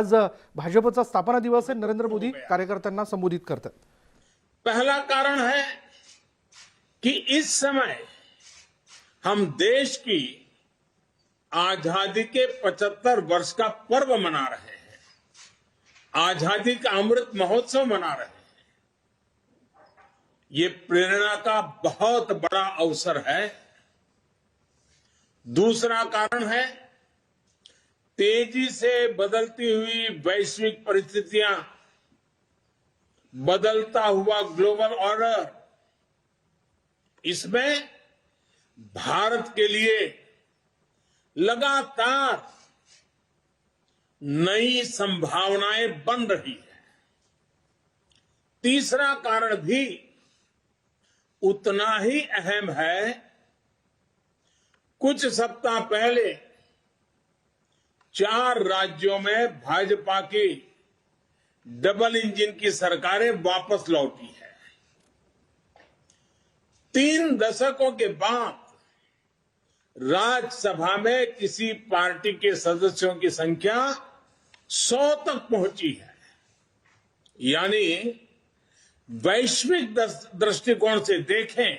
आज भाजपचा स्थापना दिवस है। नरेंद्र मोदी कार्यकर्त्यांना संबोधित करतात। पहला कारण है कि इस समय हम देश की आजादी के 75 वर्ष का पर्व मना रहे हैं। आजादी का अमृत महोत्सव मना रहे हैं। ये प्रेरणा का बहुत बड़ा अवसर है। दूसरा कारण है तेजी से बदलती हुई वैश्विक परिस्थितियां, बदलता हुआ ग्लोबल ऑर्डर, इसमें भारत के लिए लगातार नई संभावनाएं बन रही है। तीसरा कारण भी उतना ही अहम है। कुछ सप्ताह पहले 4 राज्यों में भाजपा की डबल इंजन की सरकारें वापस लौटी है। 3 दशकों के बाद राज्यसभा में किसी पार्टी के सदस्यों की संख्या 100 तक पहुंची है। यानी वैश्विक दृष्टिकोण से देखें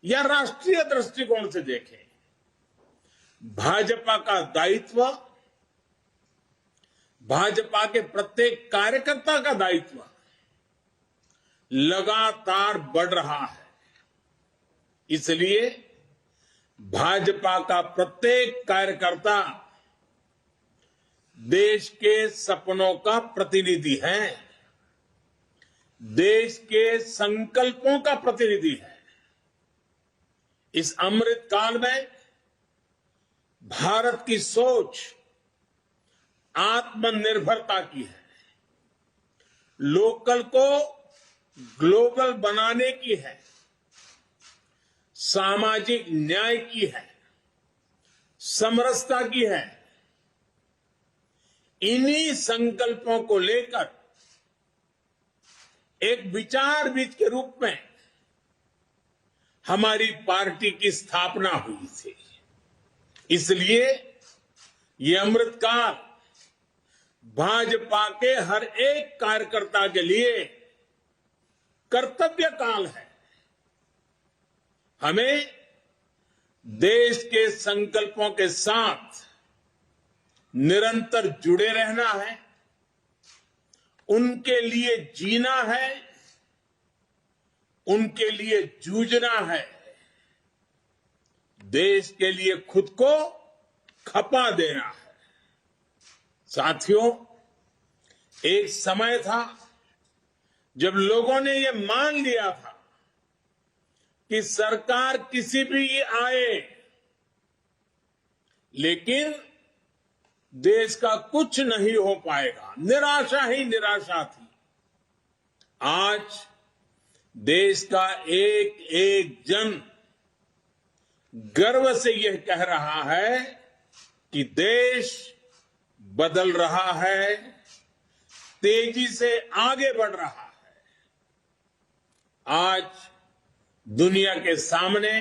या राष्ट्रीय दृष्टिकोण से देखें, भाजपा का दायित्व, भाजपा के प्रत्येक कार्यकर्ता का दायित्व लगातार बढ़ रहा है। इसलिए भाजपा का प्रत्येक कार्यकर्ता देश के सपनों का प्रतिनिधि है, देश के संकल्पों का प्रतिनिधि है। इस अमृत काल में भारत की सोच आत्मनिर्भरता की है, लोकल को ग्लोबल बनाने की है, सामाजिक न्याय की है, समरसता की है। इन्हीं संकल्पों को लेकर एक विचार बीज के रूप में हमारी पार्टी की स्थापना हुई थी। इसलिए ये अमृत काल भाजपा के हर एक कार्यकर्ता के लिए कर्तव्य काल है। हमें देश के संकल्पों के साथ निरंतर जुड़े रहना है, उनके लिए जीना है, उनके लिए जूझना है, देश के लिए खुद को खपा देना है। साथियों, एक समय था जब लोगों ने यह मान लिया था कि सरकार किसी भी आए, लेकिन देश का कुछ नहीं हो पाएगा। निराशा ही निराशा थी। आज देश का एक एक जन गर्व से यह कह रहा है कि देश बदल रहा है, तेजी से आगे बढ़ रहा है। आज दुनिया के सामने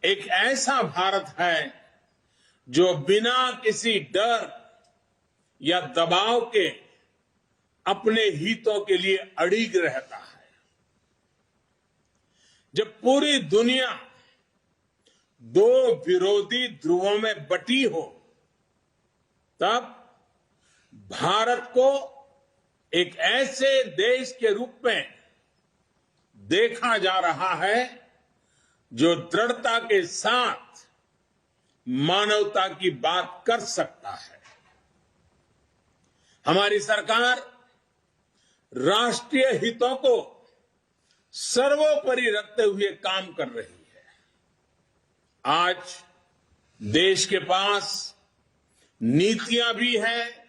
एक ऐसा भारत है जो बिना किसी डर या दबाव के अपने हितों के लिए अड़िग रहता है। जब पूरी दुनिया 2 विरोधी ध्रुवों में बटी हो, तब भारत को एक ऐसे देश के रूप में देखा जा रहा है जो दृढ़ता के साथ मानवता की बात कर सकता है। हमारी सरकार राष्ट्रीय हितों को सर्वोपरि रखते हुए काम कर रही है। आज देश के पास नीतियां भी हैं,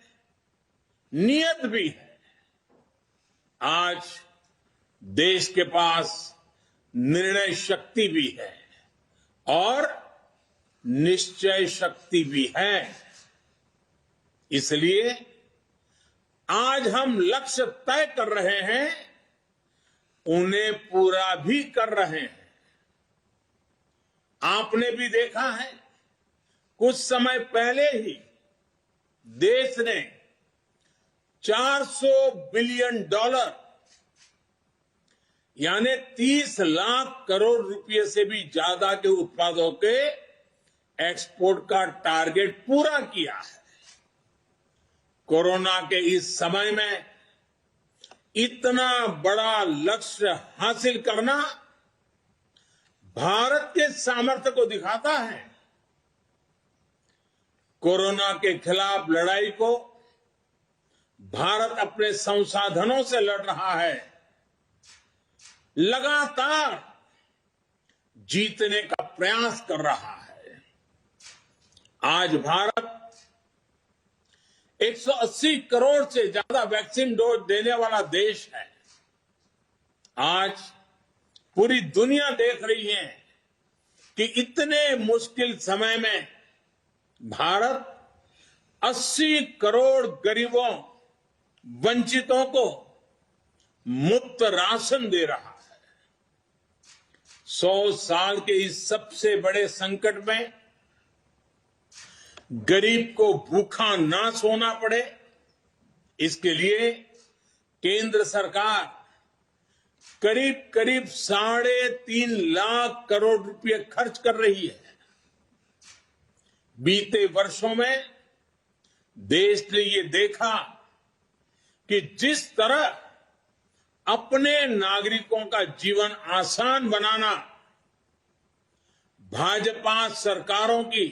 नियत भी है। आज देश के पास निर्णय शक्ति भी है और निश्चय शक्ति भी है। इसलिए आज हम लक्ष्य तय कर रहे हैं, उन्हें पूरा भी कर रहे हैं। आपने भी देखा है, कुछ समय पहले ही देश ने $400 बिलियन यानी 30 लाख करोड़ रुपए से भी ज्यादा के उत्पादों के एक्सपोर्ट का टारगेट पूरा किया है। कोरोना के इस समय में इतना बड़ा लक्ष्य हासिल करना भारत के सामर्थ्य को दिखाता है। कोरोना के खिलाफ लड़ाई को भारत अपने संसाधनों से लड़ रहा है, लगातार जीतने का प्रयास कर रहा है। आज भारत 180 करोड़ से ज्यादा वैक्सीन डोज देने वाला देश है। आज पूरी दुनिया देख रही है कि इतने मुश्किल समय में भारत 80 करोड़ गरीबों, वंचितों को मुफ्त राशन दे रहा है। 100 साल के इस सबसे बड़े संकट में गरीब को भूखा ना सोना पड़े, इसके लिए केंद्र सरकार करीब करीब 3.5 लाख करोड़ रुपए खर्च कर रही है। बीते वर्षों में देश ने ये देखा कि जिस तरह अपने नागरिकों का जीवन आसान बनाना भाजपा सरकारों की,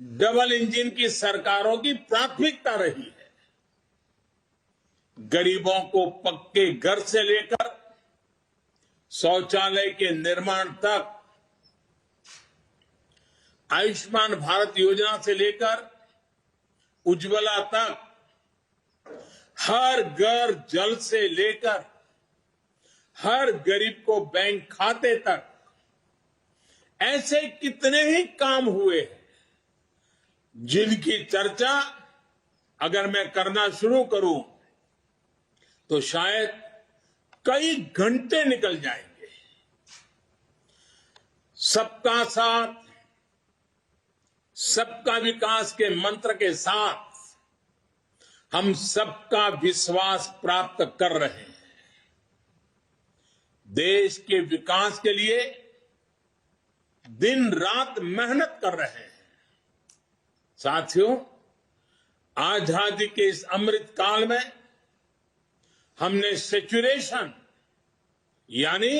डबल इंजन की सरकारों की प्राथमिकता रही है। गरीबों को पक्के घर से लेकर शौचालय के निर्माण तक, आयुष्मान भारत योजना से लेकर उज्ज्वला तक, हर घर जल से लेकर हर गरीब को बैंक खाते तक, ऐसे कितने ही काम हुए हैं जिनकी चर्चा अगर मैं करना शुरू करूं तो शायद कई घंटे निकल जाएंगे। सबका साथ, सबका विकास के मंत्र के साथ हम सबका विश्वास प्राप्त कर रहे हैं। देश के विकास के लिए दिन रात मेहनत कर रहे हैं। साथियों, आजादी के इस अमृत काल में हमने सेचुरेशन यानी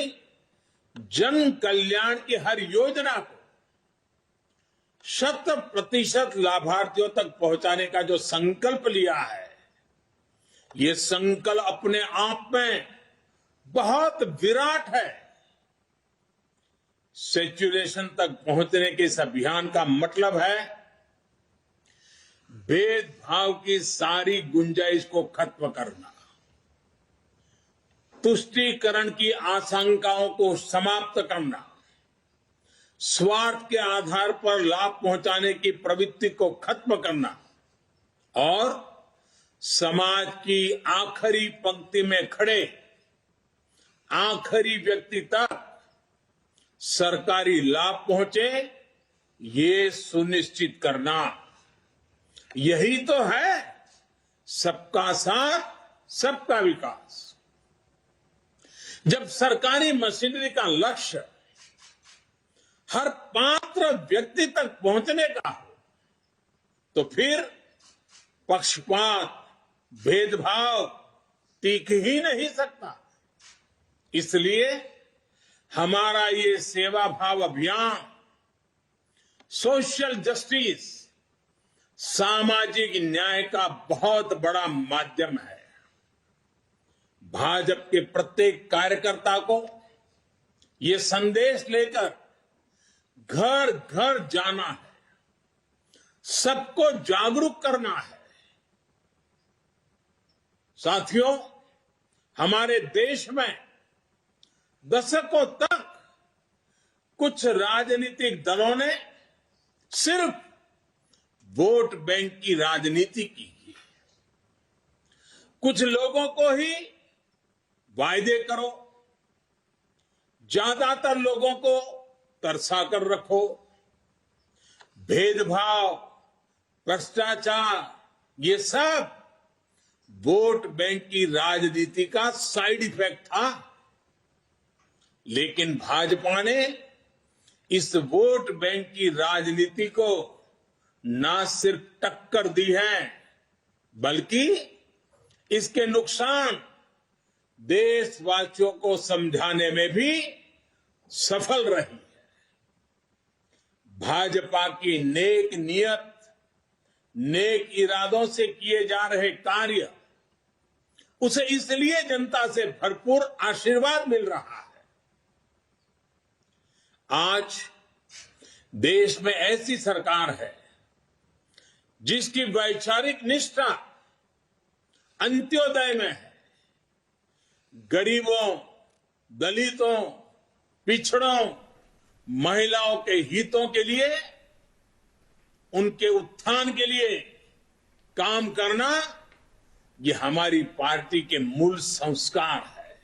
जन कल्याण की हर योजना को 100% लाभार्थियों तक पहुंचाने का जो संकल्प लिया है, ये संकल्प अपने आप में बहुत विराट है। सेचुरेशन तक पहुंचने के इस अभियान का मतलब है भेदभाव की सारी गुंजाइश को खत्म करना, तुष्टीकरण की आशंकाओं को समाप्त करना, स्वार्थ के आधार पर लाभ पहुंचाने की प्रवृत्ति को खत्म करना और समाज की आखिरी पंक्ति में खड़े आखिरी व्यक्ति तक सरकारी लाभ पहुंचे, ये सुनिश्चित करना। यही तो है सबका साथ, सबका विकास। जब सरकारी मशीनरी का लक्ष्य हर पात्र व्यक्ति तक पहुंचने का हो, तो फिर पक्षपात, भेदभाव टिक ही नहीं सकता। इसलिए हमारा ये सेवा भाव अभियान सोशल जस्टिस, सामाजिक न्याय का बहुत बड़ा माध्यम है। भाजपा के प्रत्येक कार्यकर्ता को ये संदेश लेकर घर घर जाना है, सबको जागरूक करना है। साथियों, हमारे देश में दशकों तक कुछ राजनीतिक दलों ने सिर्फ वोट बैंक की राजनीति की। कुछ लोगों को ही वायदे करो, ज्यादातर लोगों को तरसा कर रखो, भेदभाव, भ्रष्टाचार, ये सब वोट बैंक की राजनीति का साइड इफेक्ट था। लेकिन भाजपा ने इस वोट बैंक की राजनीति को न सिर्फ टक्कर दी है, बल्कि इसके नुकसान देशवासियों को समझाने में भी सफल रही है। भाजपा की नेक नियत, नेक इरादों से किए जा रहे कार्य, उसे इसलिए जनता से भरपूर आशीर्वाद मिल रहा है। आज देश में ऐसी सरकार है जिसकी वैचारिक निष्ठा अंत्योदय में है। गरीबों, दलितों, पिछड़ों, महिलाओं के हितों के लिए, उनके उत्थान के लिए काम करना, ये हमारी पार्टी के मूल संस्कार है।